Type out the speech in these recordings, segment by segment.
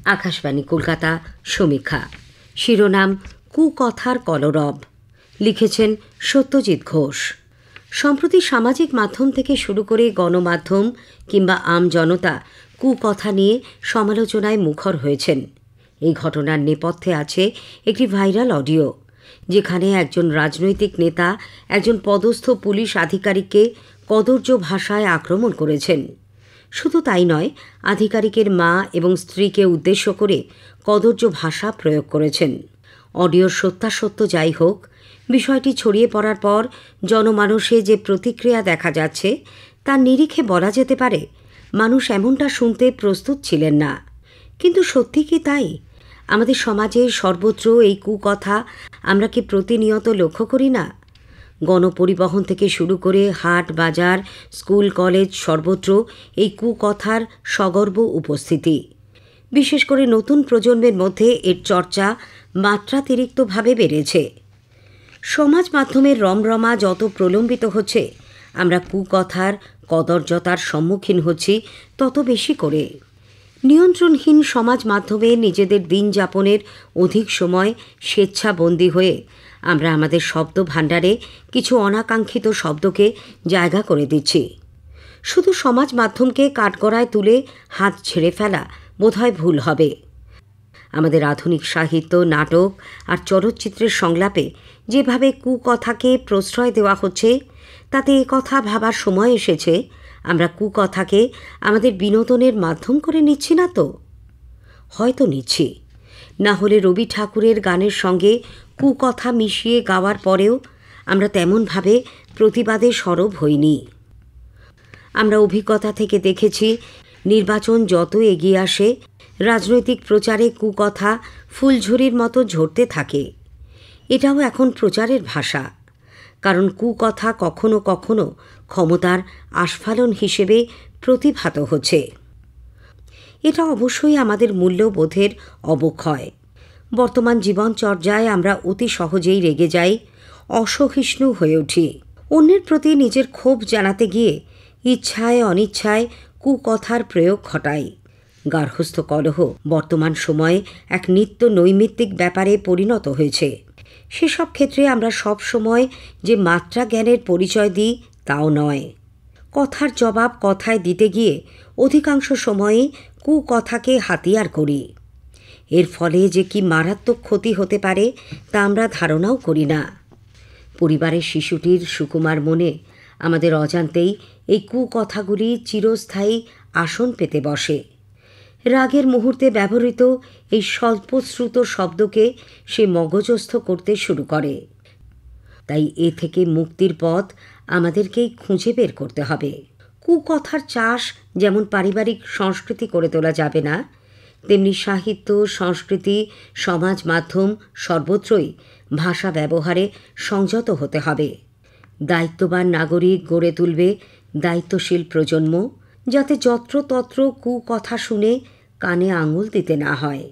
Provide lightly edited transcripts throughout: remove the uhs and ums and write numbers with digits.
আকাশবাণী কলকাতা সমীক্ষা শিরোনাম কুকথার কলরব। লিখেছেন সত্যজিৎ ঘোষ। সম্প্রতি সামাজিক মাধ্যম থেকে শুরু করে গণমাধ্যম কিংবা আমজনতা কুকথা নিয়ে সমালোচনায় মুখর হয়েছেন। এই ঘটনার নেপথ্যে আছে একটি ভাইরাল অডিও, যেখানে একজন রাজনৈতিক নেতা একজন পদস্থ পুলিশ আধিকারিককে কদর্য ভাষায় আক্রমণ করেছেন। শুধু তাই নয়, আধিকারিকের মা এবং স্ত্রীকে উদ্দেশ্য করে কদর্য ভাষা প্রয়োগ করেছেন। অডিওর সত্যাসত্য যাই হোক, বিষয়টি ছড়িয়ে পড়ার পর জনমানসে যে প্রতিক্রিয়া দেখা যাচ্ছে তার নিরিখে বলা যেতে পারে মানুষ এমনটা শুনতে প্রস্তুত ছিলেন না। কিন্তু সত্যি কি তাই? আমাদের সমাজে সর্বত্র এই কুকথা আমরা কি প্রতিনিয়ত লক্ষ্য করি না? গণপরিবহন থেকে শুরু করে হাট বাজার, স্কুল কলেজ সর্বত্র এই কুকথার সগর্ব উপস্থিতি। বিশেষ করে নতুন প্রজন্মের মধ্যে এর চর্চা মাত্রাতিরিক্তভাবে বেড়েছে। সমাজ মাধ্যমের রমরমা যত প্রলম্বিত হচ্ছে, আমরা কুকথার কদর্যতার সম্মুখীন হচ্ছি তত বেশি করে। নিয়ন্ত্রণহীন সমাজ মাধ্যমে নিজেদের দিন যাপনের অধিক সময় স্বেচ্ছাবন্দী হয়ে আমরা আমাদের শব্দ ভাণ্ডারে কিছু অনাকাঙ্ক্ষিত শব্দকে জায়গা করে দিচ্ছি। শুধু সমাজ মাধ্যমকে কাঠগড়ায় তুলে হাত ছেড়ে ফেলা বোধহয় ভুল হবে। আমাদের আধুনিক সাহিত্য, নাটক আর চলচ্চিত্রের সংলাপে যেভাবে কুকথাকে প্রশ্রয় দেওয়া হচ্ছে, তাতে কথা ভাবার সময় এসেছে আমরা কুকথাকে আমাদের বিনোদনের মাধ্যম করে নিচ্ছি না তো? হয়তো নিচ্ছি। না হলে রবি ঠাকুরের গানের সঙ্গে কুকথা মিশিয়ে গাওয়ার পরেও আমরা তেমনভাবে প্রতিবাদে সরব হইনি। আমরা অভিজ্ঞতা থেকে দেখেছি, নির্বাচন যত এগিয়ে আসে রাজনৈতিক প্রচারে কুকথা ফুলঝুরির মতো ঝরতে থাকে। এটাও এখন প্রচারের ভাষা, কারণ কুকথা কখনো কখনো ক্ষমতার আস্ফালন হিসেবে প্রতিভাত হচ্ছে। এটা অবশ্যই আমাদের মূল্যবোধের অবক্ষয়। বর্তমান জীবনচর্যায় আমরা অতি সহজেই রেগে যাই, অসহিষ্ণু হয়ে উঠি। অন্যের প্রতি নিজের ক্ষোভ জানাতে গিয়ে ইচ্ছায় অনিচ্ছায় কুকথার প্রয়োগ ঘটাই। গার্হস্থ্য কলহ বর্তমান সময়ে এক নিত্য নৈমিত্তিক ব্যাপারে পরিণত হয়েছে। সেসব ক্ষেত্রে আমরা সব সময় যে মাত্রা জ্ঞানের পরিচয় দিই তাও নয়। কথার জবাব কথায় দিতে গিয়ে অধিকাংশ সময়ই কুকথাকে হাতিয়ার করি। এর ফলে যে কি মারাত্মক ক্ষতি হতে পারে তা আমরা ধারণাও করি না। পরিবারের শিশুটির সুকুমার মনে আমাদের অজান্তেই এই কুকথাগুলি চিরস্থায়ী আসন পেতে বসে। রাগের মুহূর্তে ব্যবহৃত এই স্বল্পশ্রুত শব্দকে সে মগজস্থ করতে শুরু করে। তাই এ থেকে মুক্তির পথ আমাদেরকেই খুঁজে বের করতে হবে। কুকথার চাষ যেমন পারিবারিক সংস্কৃতি করে তোলা যাবে না, তেমনি সাহিত্য, সংস্কৃতি, সমাজ মাধ্যম সর্বত্রই ভাষা ব্যবহারে সংযত হতে হবে। দায়িত্ববান নাগরিক গড়ে তুলবে দায়িত্বশীল প্রজন্ম, যাতে যত্রতত্র কুকথা শুনে কানে আঙুল দিতে না হয়।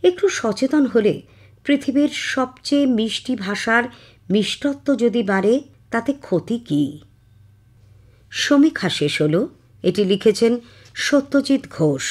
একটু সচেতন হলে পৃথিবীর সবচেয়ে মিষ্টি ভাষার মিষ্টত্ব যদি বাড়ে, তাতে ক্ষতি কী? সমীক্ষা শেষ হলো। এটি লিখেছেন সত্যজিৎ ঘোষ।